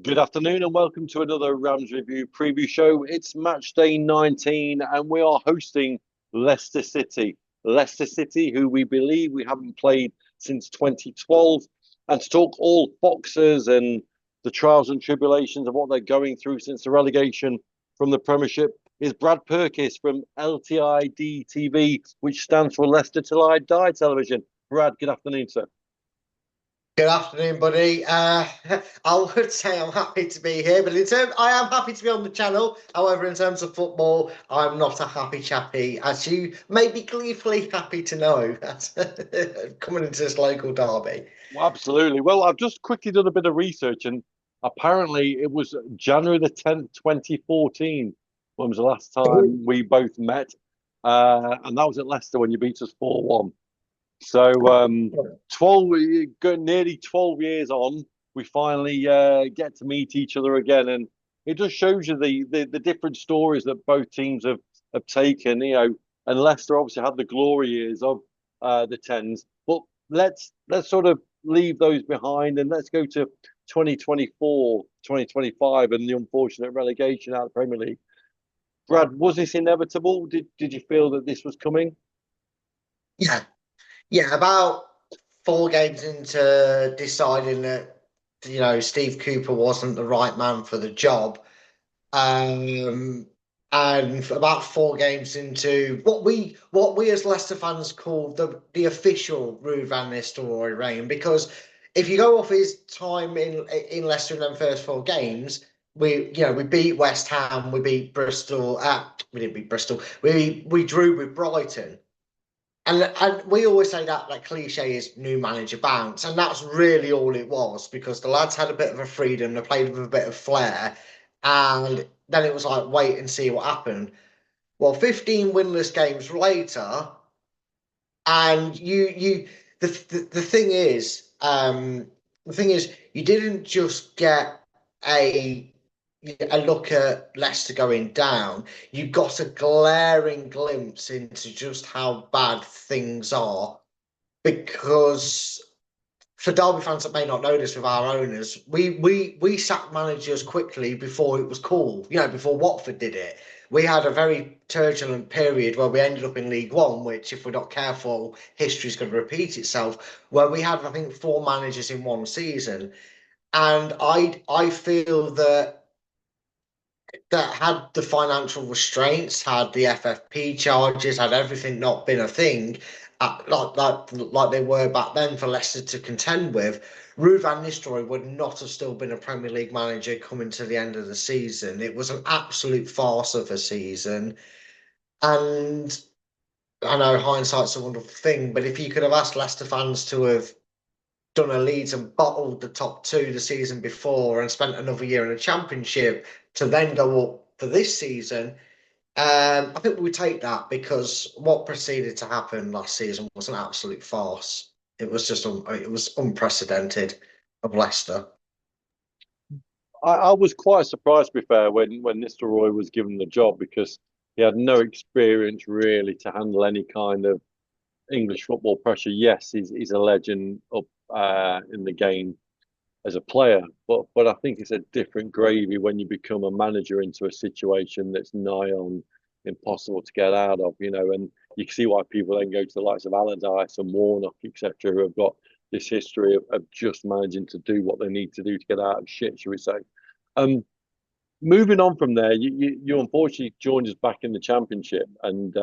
Good afternoon and welcome to another Rams Review preview show. It's match day 19 and we are hosting Leicester City. Leicester City, who we believe we haven't played since 2012. And to talk all Foxers and the trials and tribulations of what they're going through since the relegation from the Premiership is Brad Perkis from LTID TV, which stands for Leicester Till I Die Television. Brad, good afternoon, sir. Good afternoon, buddy. I would say I'm happy to be here, but I am happy to be on the channel. However, in terms of football, I'm not a happy chappy, as you may be gleefully happy to know. That's coming into this local derby. Well, absolutely. Well, I've just quickly done a bit of research, and apparently it was January the 10th, 2014, when was the last time we both met. And that was at Leicester when you beat us 4-1. So 12, nearly 12 years on, we finally get to meet each other again, and it just shows you the different stories that both teams have taken. And Leicester obviously had the glory years of the tens, but let's sort of leave those behind and let's go to 2024, 2025, and the unfortunate relegation out of the Premier League. Brad, was this inevitable? Did you feel that this was coming? Yeah, about 4 games into deciding that, Steve Cooper wasn't the right man for the job. And about 4 games into what we as Leicester fans call the official Ruud van Nistelrooy reign, because if you go off his time in Leicester in them first 4 games, we beat West Ham, we beat Bristol. We didn't beat Bristol. We drew with Brighton. And we always say that like cliche is new manager bounce, and that's really all it was, because the lads had a bit of a freedom, they played with a bit of flair, and then it was like wait and see what happened. Well, 15 winless games later, and the thing is, you didn't just get a look at Leicester going down. You got a glaring glimpse into just how bad things are, because for Derby fans that may not know this, with our owners, we sacked managers quickly before it was cool. Before Watford did it. We had a very turbulent period where we ended up in League One, which, if we're not careful, history's going to repeat itself, where we had, I think, 4 managers in one season. And I feel that had the financial restraints, had the FFP charges, had everything not been a thing, like they were back then for Leicester to contend with, Ruud van Nistelrooy would not have still been a Premier League manager coming to the end of the season. It was an absolute farce of a season. And I know hindsight's a wonderful thing, but if you could have asked Leicester fans to have done a Leeds and bottled the top 2 the season before and spent another year in the Championship to then go up for this season, I think we would take that, because what proceeded to happen last season was an absolute farce. It was just it was unprecedented of Leicester. I was quite surprised, to be fair, when Nistelrooy was given the job, because he had no experience really to handle any kind of English football pressure. Yes, he's a legend up in the game as a player, but I think it's a different gravy when you become a manager into a situation that's nigh on impossible to get out of, and you can see why people then go to the likes of Allardyce and Warnock, etc., who have got this history of just managing to do what they need to do to get out of shit, shall we say. Moving on from there, you unfortunately joined us back in the Championship, and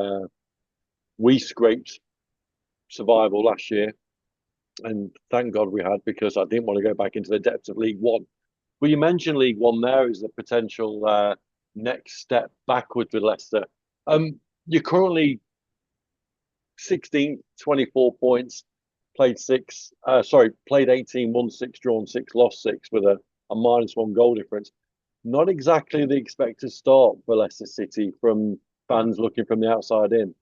we scraped survival last year. And thank God we had, because I didn't want to go back into the depths of League One. Well, you mentioned League One there as a potential next step backwards with Leicester. You're currently 16th, 24 points, played 18, won 6, drawn 6, lost 6 with a -1 goal difference. Not exactly the expected start for Leicester City from fans looking from the outside in.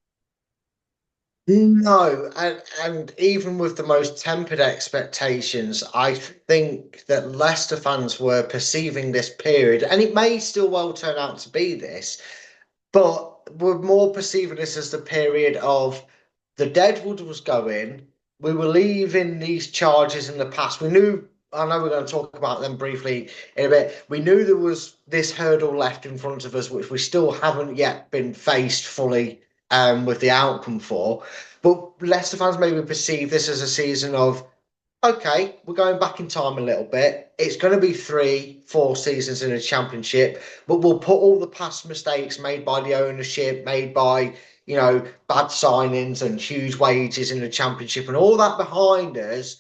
No, and even with the most tempered expectations, I think that Leicester fans were perceiving this period, and it may still well turn out to be this, but we're more perceiving this as the period of the deadwood was going. We were leaving these charges in the past. We knew I know we're going to talk about them briefly in a bit. We knew there was this hurdle left in front of us, which we still haven't yet been faced fully with the outcome for. But Leicester fans maybe perceive this as a season of, okay, we're going back in time a little bit. It's going to be 3, 4 seasons in a championship, but we'll put all the past mistakes made by the ownership, made by, bad signings and huge wages in the championship and all that behind us,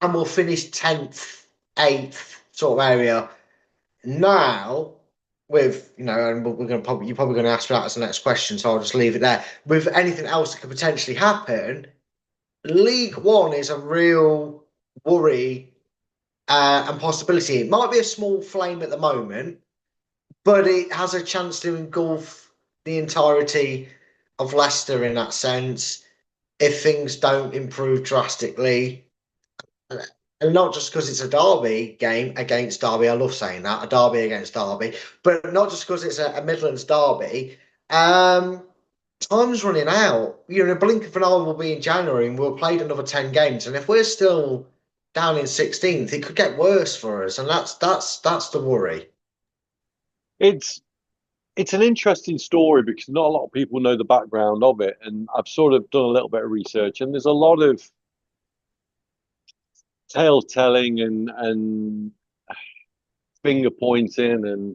and we'll finish 10th, 8th sort of area. Now, with, and you're probably going to ask that as the next question, so I'll just leave it there. With anything else that could potentially happen, League One is a real worry and possibility. It might be a small flame at the moment, but it has a chance to engulf the entirety of Leicester in that sense if things don't improve drastically. And not just because it's a derby game against Derby. I love saying that, a derby against Derby, but not just because it's a Midlands derby. Time's running out. In a blink of an eye, we'll be in January and we'll have played another 10 games. And if we're still down in 16th, it could get worse for us. And that's the worry. It's an interesting story because not a lot of people know the background of it, and I've sort of done a little bit of research, and there's a lot of tale telling and finger pointing and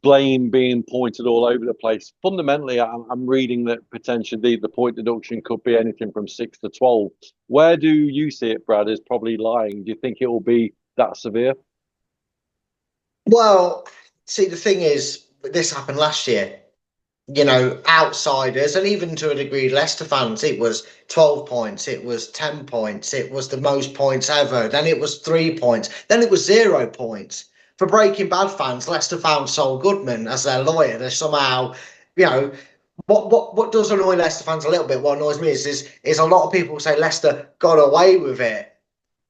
blame being pointed all over the place. Fundamentally, I'm reading that potentially the point deduction could be anything from 6 to 12. Where do you see it, Brad, is probably lying? Do you think it will be that severe? Well, see, the thing is, this happened last year. Outsiders, and even to a degree, Leicester fans, it was 12 points, it was 10 points, it was the most points ever, then it was 3 points, then it was 0 points. For Breaking Bad fans, Leicester found Saul Goodman as their lawyer. They're somehow, what does annoy Leicester fans a little bit, what annoys me is a lot of people say Leicester got away with it.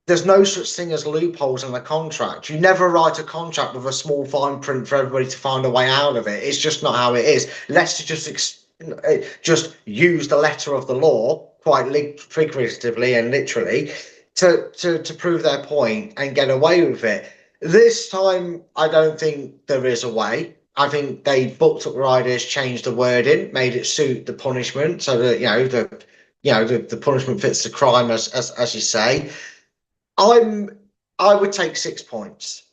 There's no such thing as loopholes in a contract. You never write a contract with a small fine print for everybody to find a way out of it. It's just not how it is. Leicester just use the letter of the law quite figuratively and literally to prove their point and get away with it. This time, I don't think there is a way. I think they booked up riders, changed the wording, made it suit the punishment, so that the punishment fits the crime, as you say. I would take 6 points.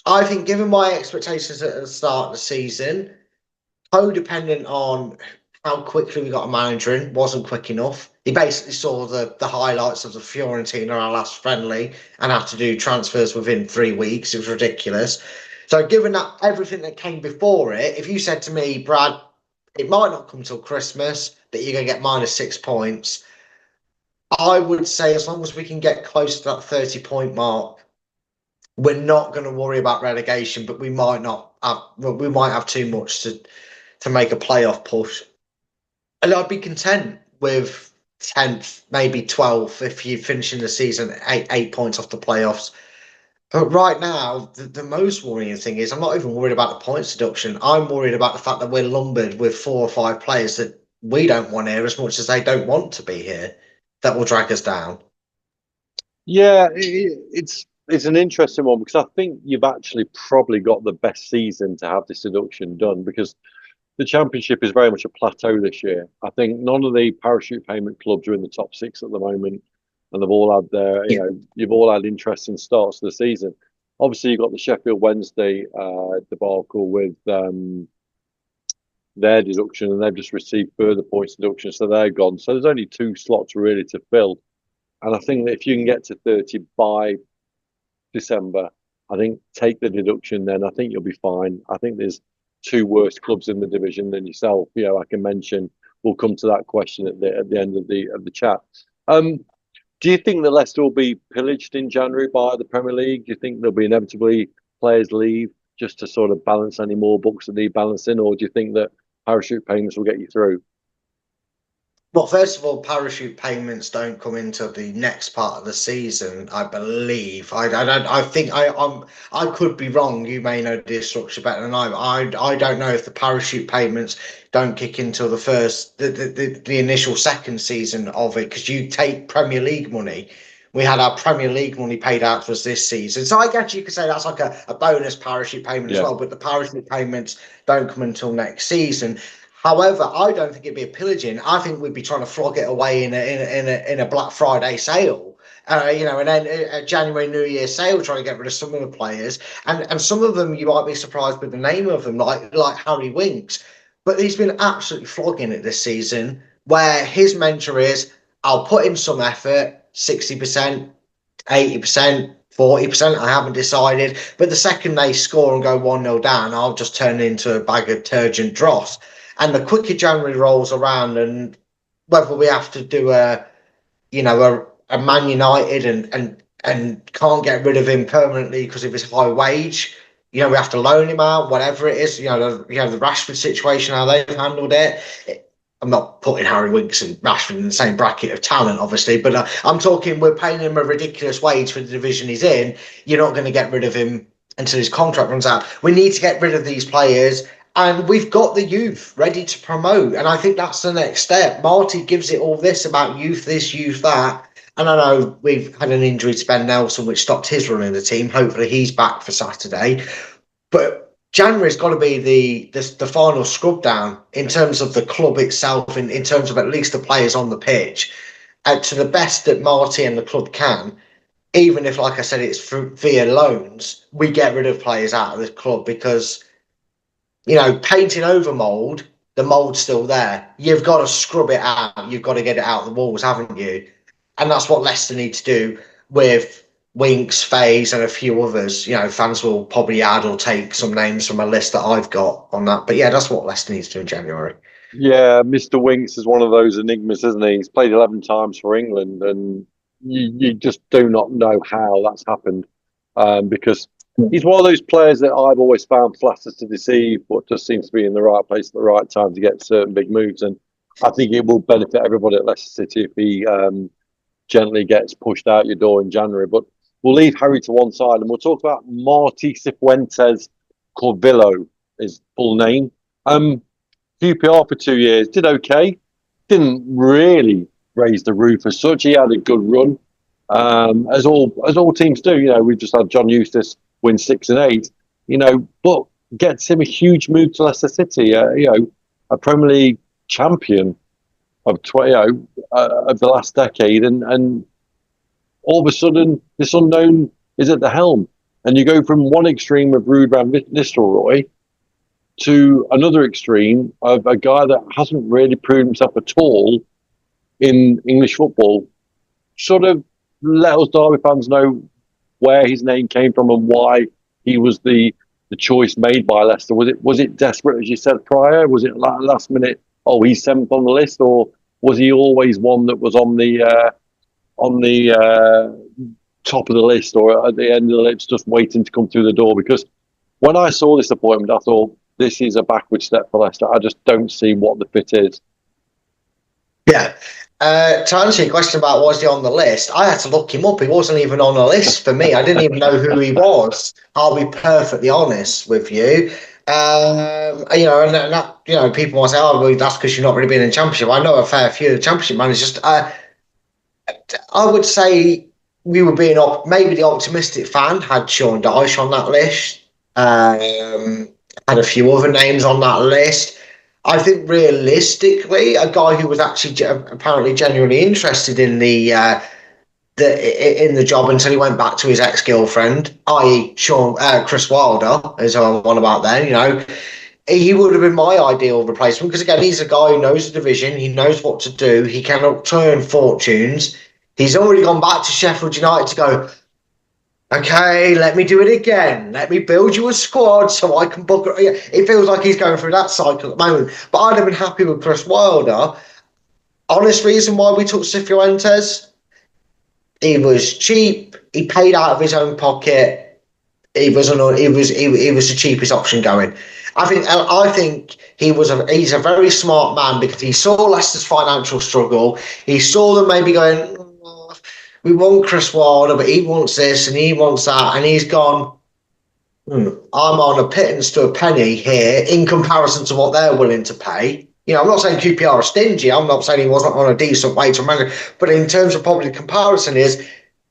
I think, given my expectations at the start of the season, codependent on how quickly we got a manager in, wasn't quick enough. He basically saw the highlights of the Fiorentina, our last friendly, and had to do transfers within 3 weeks. It was ridiculous. So, given that everything that came before it, if you said to me, Brad, it might not come till Christmas, but you're going to get -6 points. I would say as long as we can get close to that 30-point mark, we're not going to worry about relegation, but we might have too much to make a playoff push. And I'd be content with 10th, maybe 12th if you're finishing the season 8 points off the playoffs. But right now, the most worrying thing is I'm not even worried about the points deduction. I'm worried about the fact that we're lumbered with 4 or 5 players that we don't want here as much as they don't want to be here, that will drag us down. Yeah, it's an interesting one because I think you've actually probably got the best season to have this deduction done because the championship is very much a plateau this year. I think none of the parachute payment clubs are in the top 6 at the moment, and they've all had you've all had interesting starts to the season. Obviously, you've got the Sheffield Wednesday debacle with their deduction, and they've just received further points deduction, so they're gone. So there's only 2 slots really to fill. And I think that if you can get to 30 by December, I think take the deduction, then I think you'll be fine. I think there's 2 worse clubs in the division than yourself. I can mention. We'll come to that question at the end of the chat. Do you think that Leicester will be pillaged in January by the Premier League? Do you think there'll be inevitably players leave just to sort of balance any more books that need balancing, or do you think that parachute payments will get you through? Well, first of all, parachute payments don't come until the next part of the season, I believe. I don't. I think I could be wrong. You may know the structure better than I don't know if the parachute payments don't kick until the initial second season of it, because you take Premier League money we had our Premier League money paid out to us this season. So I guess you could say that's like a bonus parachute payment as well, but the parachute payments don't come until next season. However, I don't think it'd be a pillaging. I think we'd be trying to flog it away in a Black Friday sale. And then a January New Year sale, trying to get rid of some of the players, and some of them you might be surprised with the name of them, like Harry Winks, but he's been absolutely flogging it this season. Where his mentor is, I'll put in some effort, 60%, 80%, 40%. I haven't decided, but the second they score and go 1-0 down, I'll just turn it into a bag of turgid dross. And the quicker January rolls around, and whether we have to do a Man United and can't get rid of him permanently because of his high wage. We have to loan him out, whatever it is. The Rashford situation, how they've handled it. I'm not putting Harry Winks and Rashford in the same bracket of talent, obviously, but I'm talking we're paying him a ridiculous wage for the division he's in. You're not going to get rid of him until his contract runs out. We need to get rid of these players. And we've got the youth ready to promote. And I think that's the next step. Marty gives it all this about youth, this, youth, that. And I know we've had an injury to Ben Nelson, which stopped his run in the team. Hopefully he's back for Saturday. But January's got to be the final scrub down in terms of the club itself, in terms of at least the players on the pitch, to the best that Marty and the club can. Even if, like I said, it's via loans, we get rid of players out of the club because painting over mould, the mould's still there. You've got to scrub it out. You've got to get it out of the walls, haven't you? And that's what Leicester need to do with Winks, Faze, and a few others. Fans will probably add or take some names from a list that I've got on that. But yeah, that's what Leicester needs to do in January. Yeah, Mr. Winks is one of those enigmas, isn't he? He's played 11 times for England, and you just do not know how that's happened, because he's one of those players that I've always found flatters to deceive, but just seems to be in the right place at the right time to get certain big moves. And I think it will benefit everybody at Leicester City if he gently gets pushed out your door in January. But we'll leave Harry to one side and we'll talk about Martí Cifuentes Corvillo, his full name. QPR for 2 years, did okay, didn't really raise the roof as such. He had a good run, as all teams do. We've just had John Eustace win 6 and 8, but gets him a huge move to Leicester City, a Premier League champion of of the last decade, and all of a sudden this unknown is at the helm, and you go from one extreme of Ruud van Nistelrooy to another extreme of a guy that hasn't really proven himself at all in English football. Sort of let us Derby fans know where his name came from and why he was the choice made by Leicester. Was it desperate, as you said prior? Was it last minute? Oh, he's 7th on the list, or was he always one that was on the top of the list, or at the end of the list, just waiting to come through the door? Because when I saw this appointment, I thought this is a backward step for Leicester. I just don't see what the fit is. Yeah. To answer your question about was he on the list, I had to look him up. He wasn't even on the list for me. I didn't even know who he was. I'll be perfectly honest with you. People might say, "Oh, well, that's because you've not really been in the Championship." I know a fair few of the Championship managers. I would say we were being maybe the optimistic fan had Sean Dyche on that list. Had a few other names on that list. I think realistically, a guy who was actually apparently genuinely interested in the job until he went back to his ex-girlfriend, i.e., Chris Wilder, as I'm on about then. He would have been my ideal replacement because again, he's a guy who knows the division, he knows what to do, he can turn fortunes. He's already gone back to Sheffield United to go, okay, let me do it again. Let me build you a squad so I can book it. It feels like he's going through that cycle at the moment. But I'd have been happy with Chris Wilder. Honest reason why we took Cifuentes, he was cheap. He paid out of his own pocket. He was the cheapest option going. I think he's a very smart man because he saw Leicester's financial struggle. He saw them maybe going, we want Chris Wilder, but he wants this and he wants that. And he's gone, I'm on a pittance to a penny here in comparison to what they're willing to pay. I'm not saying QPR are stingy. I'm not saying he wasn't on a decent wage to manage. But in terms of probably comparison is,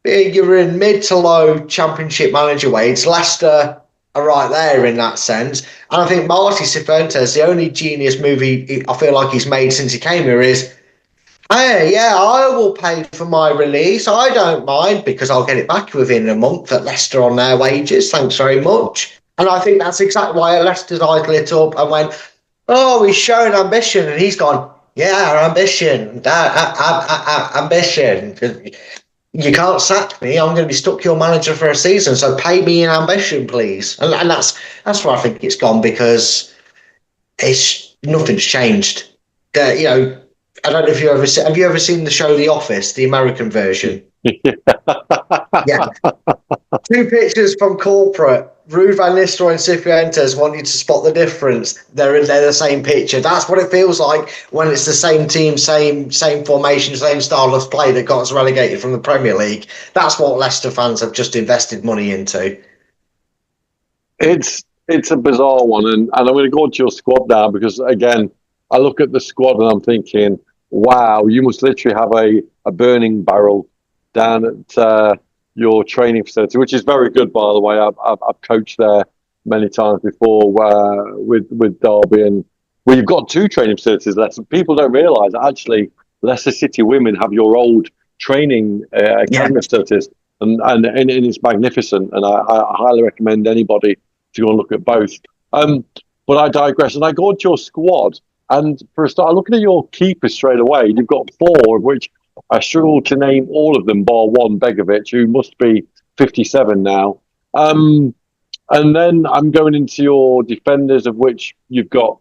you're in mid to low Championship manager weights. Leicester are right there in that sense. And I think Martí Cifuentes, the only genius movie I feel like he's made since he came here is, hey, yeah, I will pay for my release. I don't mind because I'll get it back within a month at Leicester on their wages. Thanks very much. And I think that's exactly why Leicester's eyes lit up and went, oh, he's showing ambition. And he's gone, yeah, ambition, ambition. You can't sack me. I'm going to be stuck your manager for a season. So pay me in ambition, please. And that's where I think it's gone, because it's nothing's changed. You know, I don't know if have you ever seen the show The Office, the American version? Yeah. Two pictures from corporate. Ruud van Nistelrooy and Cifuentes wanting to spot the difference. They're the same picture. That's what it feels like when it's the same team, same formation, same style of play that got us relegated from the Premier League. That's what Leicester fans have just invested money into. It's a bizarre one, and I'm going to go to your squad now, because again, I look at the squad and I'm thinking, wow, you must literally have a burning barrel down at your training facility, which is very good, by the way. I've coached there many times before with Derby, and well, you've got two training facilities. Leicester. People don't realise that actually Leicester City women have your old training academy facilities, and it's magnificent. And I highly recommend anybody to go and look at both. But I digress, and I go into your squad. And for a start, looking at your keepers straight away, you've got four, of which I struggle to name all of them, bar one, Begovic, who must be 57 now. And then I'm going into your defenders, of which you've got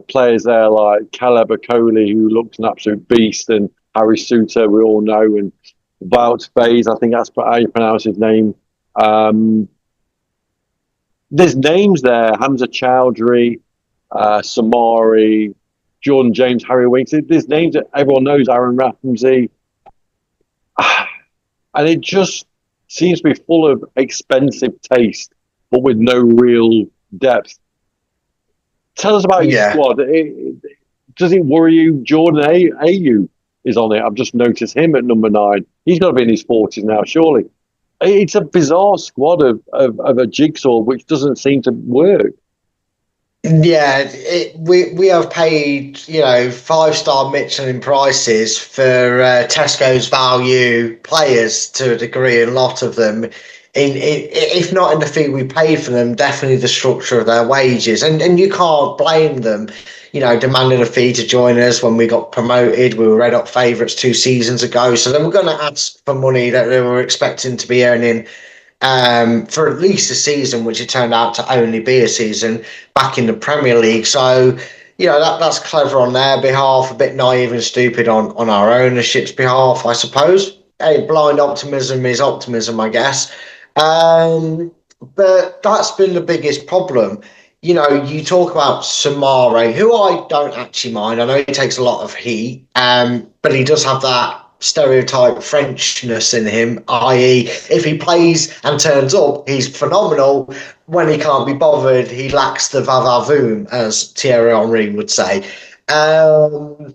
players there like Caleb Okoli, who looks an absolute beast, and Harry Suter, we all know, and Wout Faes, I think that's how you pronounce his name. There's names there, Hamza Chowdhury, Samari, Jordan James, Harry Winks. There's names that everyone knows, Aaron Ramsey. And it just seems to be full of expensive taste, but with no real depth. Tell us about your squad. Does it worry you? Jordan Ayew is on it. I've just noticed him at number 9. He's got to be in his 40s now, surely. It's a bizarre squad of a jigsaw which doesn't seem to work. Yeah, we have paid, 5-star Michelin prices for Tesco's value players to a degree, and a lot of them, if not in the fee we paid for them, definitely the structure of their wages, and you can't blame them, demanding a fee to join us when we got promoted. We were red hot favourites 2 seasons ago, so they were going to ask for money that they were expecting to be earning for at least a season, which it turned out to only be a season back in the Premier League. So, that's clever on their behalf, a bit naive and stupid on our ownership's behalf, I suppose. Hey, blind optimism is optimism, I guess. But that's been the biggest problem. You talk about Samare, who I don't actually mind. I know he takes a lot of heat, but he does have that stereotype Frenchness in him, i.e. if he plays and turns up, he's phenomenal. When he can't be bothered, he lacks the va-va-voom, as Thierry Henry would say. But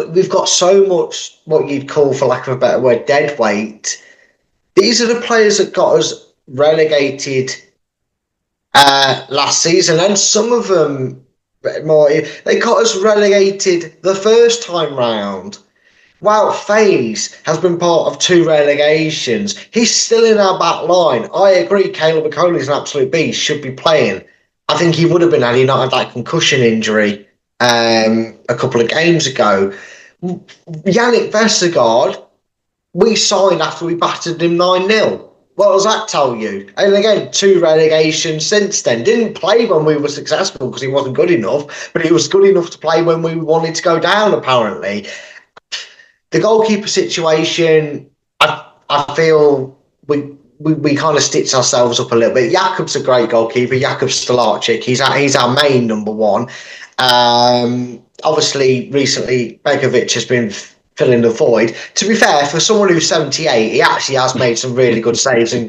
we've got so much, what you'd call, for lack of a better word, dead weight. These are the players that got us relegated last season, and some of them, they got us relegated the first time round. Wout Faes has been part of 2 relegations. He's still in our back line. I agree, Caleb Okoli is an absolute beast, should be playing. I think he would have been had he not had that concussion injury a couple of games ago. Yannick Vestergaard, we signed after we battered him 9-0. What does that tell you? And again, 2 relegations since then. Didn't play when we were successful because he wasn't good enough, but he was good enough to play when we wanted to go down, apparently. The goalkeeper situation, I feel we kind of stitched ourselves up a little bit. Jakob's a great goalkeeper. Jakub Stolarczyk, he's our main number 1. Obviously, recently, Begovic has been filling the void. To be fair, for someone who's 78, he actually has made some really good saves and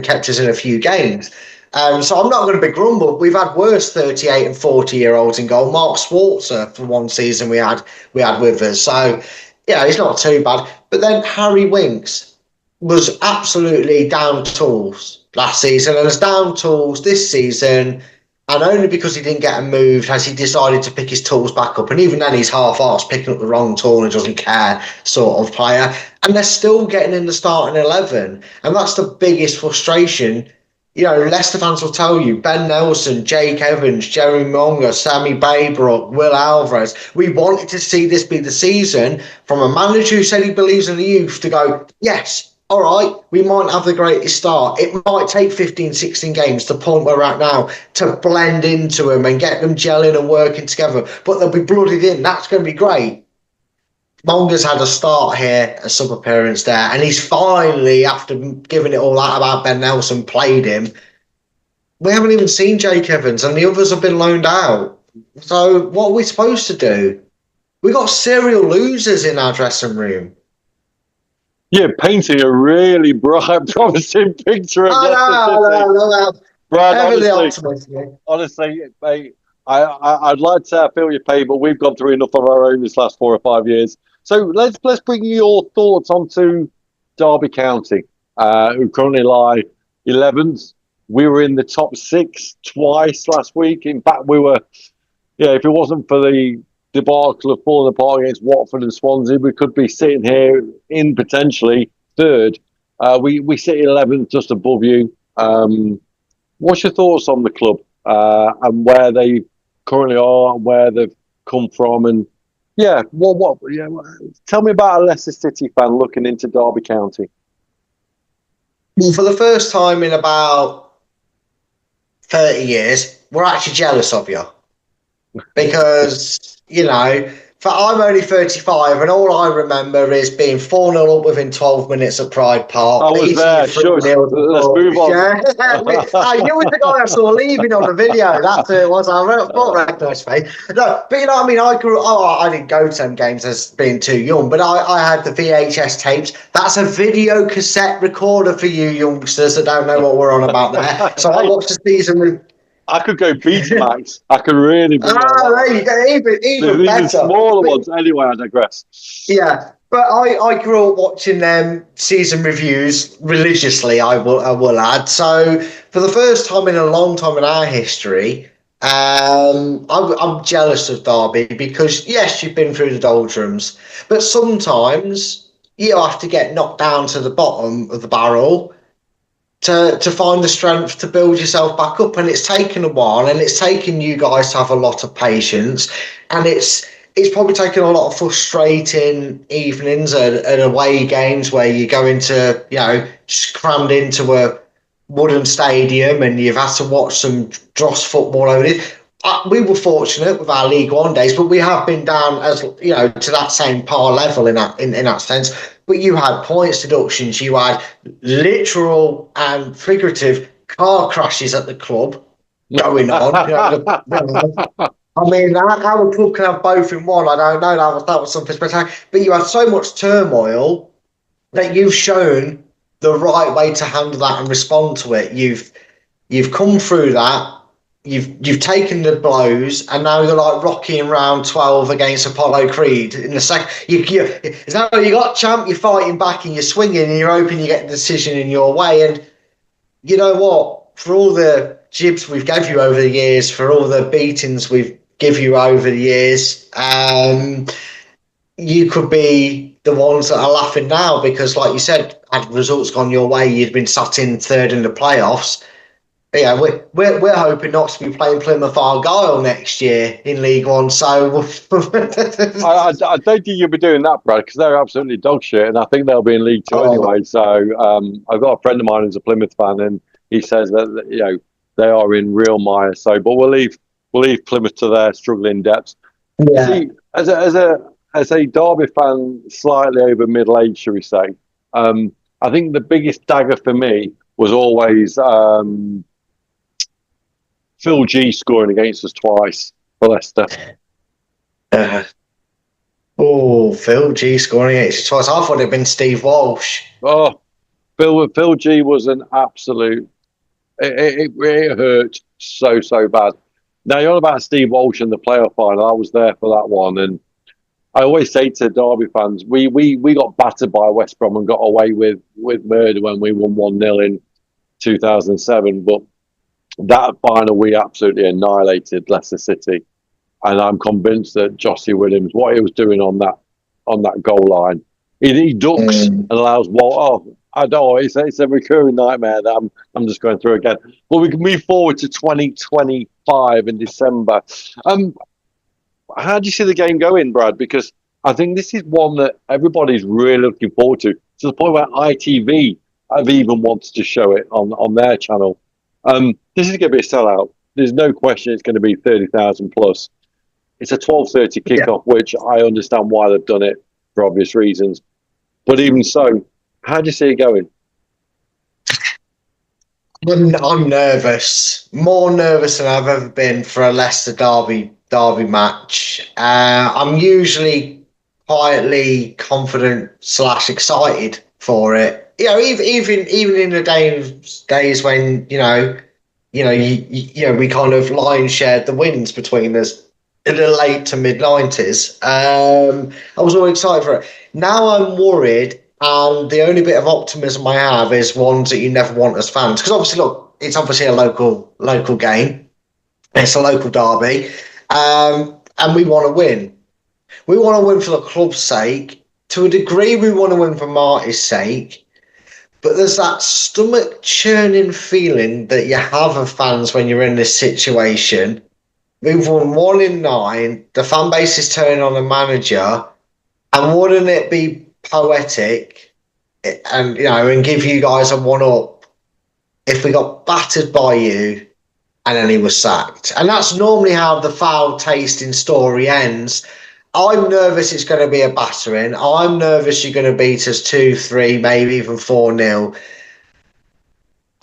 kept us in a few games. So I'm not going to be grumbled. We've had worse 38 and 40-year-olds in goal. Mark Schwarzer for one season we had with us. So, he's not too bad. But then Harry Winks, was absolutely down tools last season and is down tools this season. And only because he didn't get him moved has he decided to pick his tools back up. And even then, he's half-arsed picking up the wrong tool and doesn't care sort of player. And they're still getting in the starting 11. And that's the biggest frustration. You know, Leicester fans will tell you, Ben Nelson, Jake Evans, Jeremy Monga, Sammy Baybrook, Will Alvarez. We wanted to see this be the season from a manager who said he believes in the youth to go, yes, all right, we might have the greatest start. It might take 15, 16 games to the point where we're at now to blend into them and get them gelling and working together. But they'll be blooded in. That's going to be great. Monga's had a start here, a sub appearance there, and he's finally, after giving it all that about Ben Nelson, played him. We haven't even seen Jake Evans, and the others have been loaned out. So what are we supposed to do? We got serial losers in our dressing room. Yeah, painting a really bright, promising picture of Leicester City. Brad, honestly, mate, I'd like to feel your pain, but we've gone through enough of our own this last 4 or 5 years. So let's bring your thoughts onto Derby County, who currently lie 11th. We were in the top 6 twice last week. In fact, we were, if it wasn't for the debacle of falling apart against Watford and Swansea, we could be sitting here in potentially 3rd. We sit 11th, just above you. What's your thoughts on the club and where they currently are and where they've come from? And tell me about a Leicester City fan looking into Derby County. Well, for the first time in about 30 years, we're actually jealous of you because, I'm only 35 and all I remember is being 4-0 up within 12 minutes at Pride Park. I was there, sure. Let's move on. You were the guy I saw leaving on the video. That's who it was. I thought recognised face. No, but you know what I mean? I didn't go to them games as being too young, but I had the VHS tapes. That's a video cassette recorder for you youngsters that don't know what we're on about there. So I watched the season with... I could go Betamax. I could really be. There you go. Even better. Smaller ones. Anyway, I digress. Yeah, but I grew up watching them season reviews religiously. I will add. So for the first time in a long time in our history, I'm jealous of Derby because yes, you've been through the doldrums, but sometimes you have to get knocked down to the bottom of the barrel to find the strength to build yourself back up. And it's taken a while, and it's taken you guys to have a lot of patience, and it's probably taken a lot of frustrating evenings at away games where you go into, just crammed into a wooden stadium and you've had to watch some dross football over it. We were fortunate with our League One days, but we have been down as to that same par level in that sense. But you had points deductions, you had literal and figurative car crashes at the club going on. I mean, how a club can have both in one, I don't know. That was something spectacular. But you had so much turmoil that you've shown the right way to handle that and respond to it. You've come through that. You've taken the blows, and now you're like Rocky in round 12 against Apollo Creed in the second. Is that what you got, champ? You're fighting back and you're swinging, and you're hoping you get the decision in your way. And you know what? For all the jibs we've gave you over the years, for all the beatings we've give you over the years, you could be the ones that are laughing now because, like you said, had results gone your way, you'd been sat in 3rd in the playoffs. Yeah, we're hoping not to be playing Plymouth Argyle next year in League One. So I don't think you'll be doing that, Brad, because they're absolutely dog shit, and I think they'll be in League Two anyway. So I've got a friend of mine who's a Plymouth fan, and he says that they are in real mire. So, but we'll leave Plymouth to their struggling depths. Yeah. See, as a Derby fan, slightly over middle age, shall we say? I think the biggest dagger for me was always. Phil G scoring against us twice for Leicester. Phil G scoring against us twice. I thought it'd been Steve Walsh. Oh, Phil G was an absolute. It hurt so bad. Now you're on about Steve Walsh in the playoff final. I was there for that one, and I always say to Derby fans, we got battered by West Brom and got away with murder when we won 1-0 in 2007. But that final, we absolutely annihilated Leicester City, and I'm convinced that Jossie Williams, what he was doing on that goal line, he ducks and allows Walt. Oh, I know it's a recurring nightmare that I'm just going through again. But we can move forward to 2025 in December. How do you see the game going, Brad? Because I think this is one that everybody's really looking forward to the point where ITV have even wanted to show it on their channel. This is going to be a sellout. There's no question it's going to be 30,000 plus. It's a 12:30 kickoff, which I understand why they've done it for obvious reasons. But even so, how do you see it going? I'm nervous, more nervous than I've ever been for a Leicester Derby match. I'm usually quietly confident / excited for it. You know, even in the days when we kind of lion shared the wins between us in the late to mid 90s. I was all excited for it. Now I'm worried, and the only bit of optimism I have is ones that you never want as fans. Because obviously, look, it's obviously a local game. It's a local derby, and we want to win. We want to win for the club's sake. To a degree, we want to win for Marty's sake. But there's that stomach churning feeling that you have of fans when you're in this situation. We've won 1 in 9. The fan base is turning on the manager, and wouldn't it be poetic and give you guys a 1-up if we got battered by you and then he was sacked? And that's normally how the foul tasting story ends. I'm nervous it's going to be a battering. I'm nervous you're going to beat us 2-3, maybe even 4-0.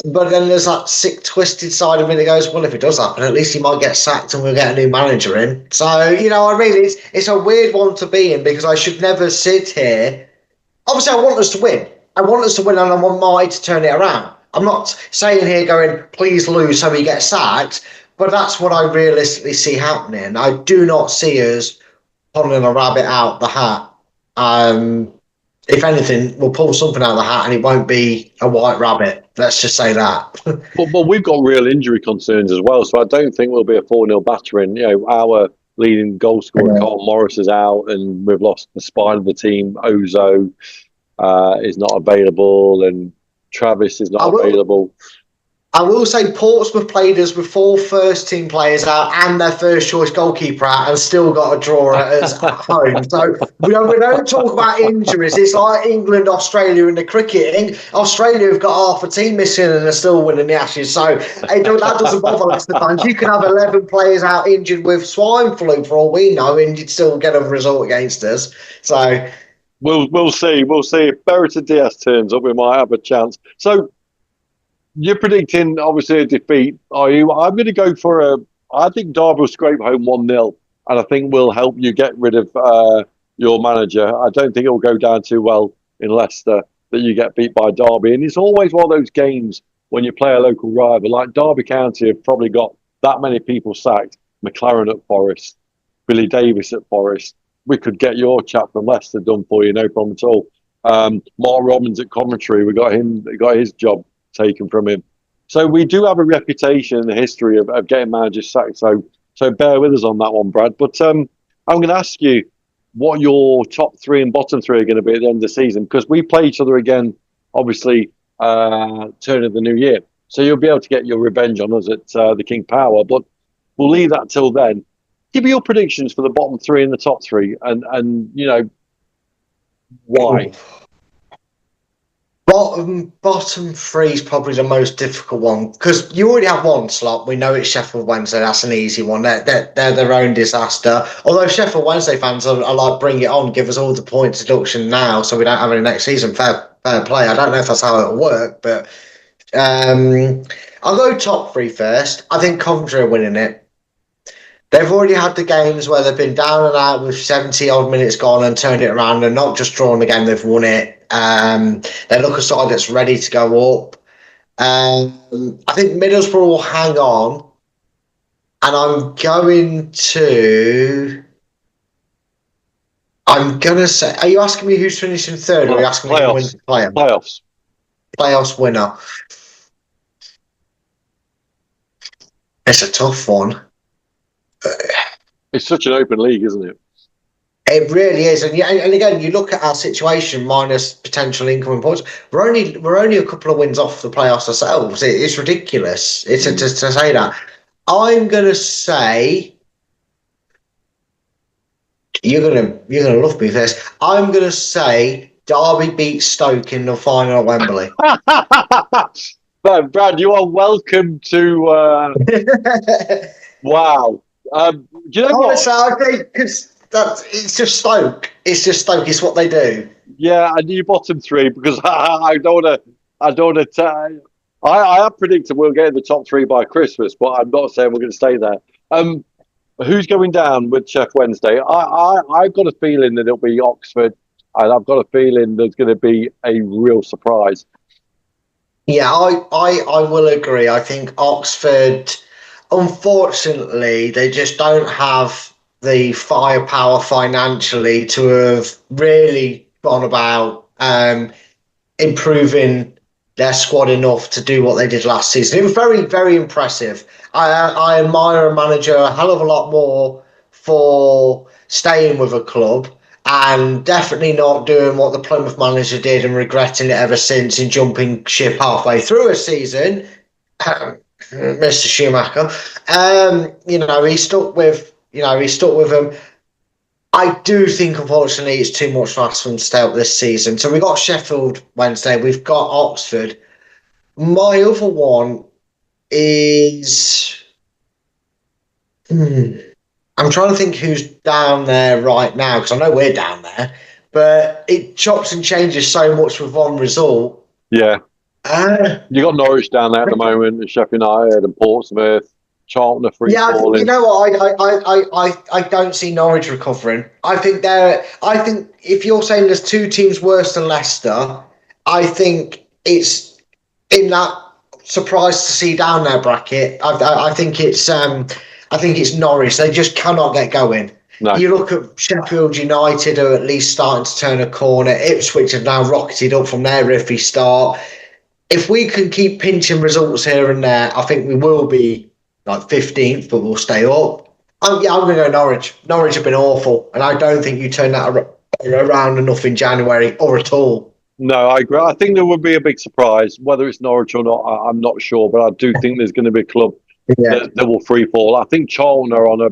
But then there's that sick, twisted side of me that goes, well, if it does happen, at least he might get sacked and we'll get a new manager in. So, it's a weird one to be in because I should never sit here. Obviously, I want us to win. I want us to win and I want Marty to turn it around. I'm not saying here going, please lose so he gets sacked, but that's what I realistically see happening. I do not see us pulling a rabbit out the hat. If anything, we'll pull something out of the hat and it won't be a white rabbit. Let's just say that. But we've got real injury concerns as well, so I don't think we'll be a 4-0 battering. You know, our leading goal scorer, Carl Morris, is out, and we've lost the spine of the team. Ozo is not available, and Travis is not available. I will say Portsmouth played us with 4 first-team players out and their first-choice goalkeeper out and still got a draw at us at home. So we don't talk about injuries. It's like England, Australia in the cricket. Australia have got half a team missing and they're still winning the Ashes. So that doesn't bother Leicester fans. You can have 11 players out injured with swine flu for all we know and you'd still get a result against us. So we'll see. We'll see. If Beretta Diaz turns up, we might have a chance. So you're predicting, obviously, a defeat, are you? I'm going to go for I think Derby will scrape home 1-0, and I think we'll help you get rid of your manager. I don't think it'll go down too well in Leicester that you get beat by Derby. And it's always one of those games when you play a local rival. Like Derby County have probably got that many people sacked. McLaren at Forest, Billy Davis at Forest. We could get your chap from Leicester done for you, no problem at all. Mark Robbins at Coventry, we got his job taken from him. So we do have a reputation in the history of getting managers sacked. So bear with us on that one, Brad. But I'm going to ask you what your top 3 and bottom 3 are going to be at the end of the season, because we play each other again, obviously, turn of the new year. So you'll be able to get your revenge on us at the King Power. But we'll leave that till then. Give me your predictions for the bottom 3 and the top 3, and why. Bottom 3 is probably the most difficult one because you already have one slot. We know it's Sheffield Wednesday. That's an easy one. They're their own disaster. Although Sheffield Wednesday fans are like, bring it on, give us all the points deduction now so we don't have any next season. Fair play. I don't know if that's how it'll work, but I'll go top 3 first. I think Coventry are winning it. They've already had the games where they've been down and out with 70 odd minutes gone and turned it around and not just drawn the game, they've won it. They look a side that's ready to go up. I think Middlesbrough will hang on. And I'm going to I'm gonna say. Are you asking me who's finishing third, or are you asking me who wins the playoff? Playoffs. Playoffs winner. It's a tough one. It's such an open league, isn't it? It really is, and yeah, and again, you look at our situation minus potential incoming points. We're only a couple of wins off the playoffs ourselves. It's ridiculous. It's to say that. I'm gonna say you're gonna love me for this. I'm gonna say Derby beats Stoke in the final at Wembley. But Brad, you are welcome to. Wow. Do you know what? Honestly, I think because it's just Stoke. It's just Stoke. It's what they do. Yeah, I need bottom three because I don't want to. I don't want to. I have predicted we'll get in the top three by Christmas, but I'm not saying we're going to stay there. Who's going down with Chef Wednesday? I've got a feeling that it'll be Oxford, and I've got a feeling there's going to be a real surprise. Yeah, I will agree. I think Oxford, unfortunately, they just don't have the firepower financially to have really gone about improving their squad enough to do what they did last season. It was very, very impressive. I admire a manager a hell of a lot more for staying with a club and definitely not doing what the Plymouth manager did and regretting it ever since in jumping ship halfway through a season. Mr. Schumacher, he stuck with them. I do think, unfortunately, it's too much for us to stay up this season. So we've got Sheffield Wednesday, we've got Oxford. My other one is. I'm trying to think who's down there right now, because I know we're down there, but it chops and changes so much with one result. Yeah. You got Norwich down there at the moment, and Sheffield United and Portsmouth. Charlton are free falling. You know what? I don't see Norwich recovering. I think if you're saying there's two teams worse than Leicester, I think it's in that surprise to see down there bracket. I think it's Norwich. They just cannot get going. No. You look at Sheffield United are at least starting to turn a corner. Ipswich have now rocketed up from their iffy start. If we can keep pinching results here and there, I think we will be like 15th, but we'll stay up. I'm going to go Norwich. Norwich have been awful, and I don't think you turn that around enough in January or at all. No, I agree. I think there would be a big surprise, whether it's Norwich or not. I'm not sure, but I do think there's going to be a club that will free fall. I think Charlton are on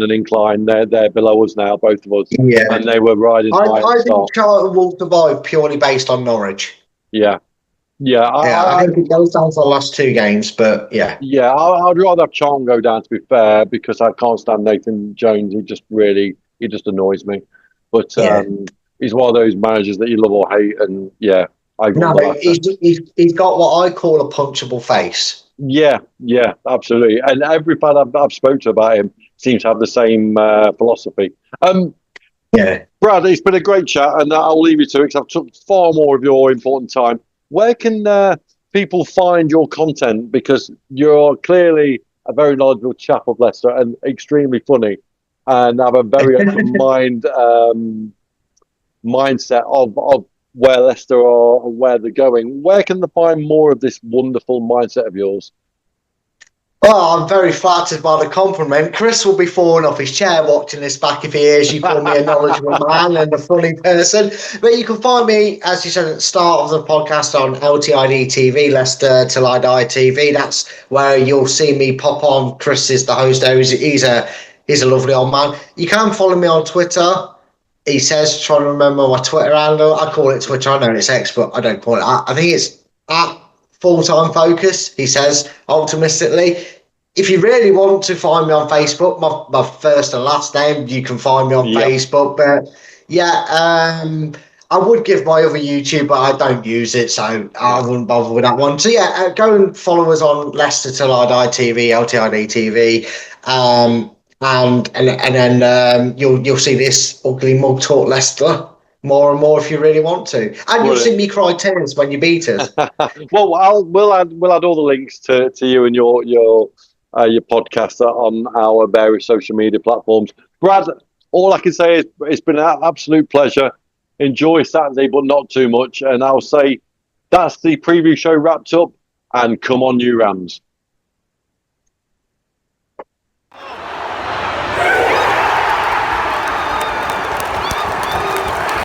an incline. They're below us now, both of us. Yeah, and they were riding high. I think Charlton will survive purely based on Norwich. Yeah. Yeah, I think it goes down to the last two games, but yeah. Yeah, I'd rather have Charlton go down, to be fair, because I can't stand Nathan Jones. He just annoys me. But he's one of those managers that you love or hate, and yeah, I agree. No, he's got what I call a punchable face. Yeah, absolutely. And every fan I've spoken to about him seems to have the same philosophy. Yeah. Brad, it's been a great chat, and I'll leave you to it because I've took far more of your important time. Where can people find your content? Because you're clearly a very knowledgeable chap of Leicester and extremely funny, and have a very open mindset of where Leicester are and where they're going. Where can they find more of this wonderful mindset of yours? Well, I'm very flattered by the compliment. Chris will be falling off his chair watching this back if he hears you call me a knowledgeable man and a funny person. But you can find me, as you said at the start of the podcast, on LTID TV, Leicester Till I Die TV. That's where you'll see me pop on. Chris is the host there. He's a lovely old man. You can follow me on Twitter. He says, trying to remember my Twitter handle. I call it Twitter. I know it's X, but I don't call it. I think it's at Full-Time Focus, he says, optimistically. If you really want to find me on Facebook, my first and last name, you can find me on Facebook. But I would give my other YouTube, but I don't use it, so I wouldn't bother with that one. So go and follow us on Leicester Till I Die TV, LTID TV. And then you'll see this ugly mug talk Leicester more and more if you really want to, and you'll see me cry tears when you beat us. Well, we'll add all the links to you and your podcast on our various social media platforms. Brad, all I can say is it's been an absolute pleasure. Enjoy Saturday, but not too much. And I'll say that's the preview show wrapped up. And come on, you Rams.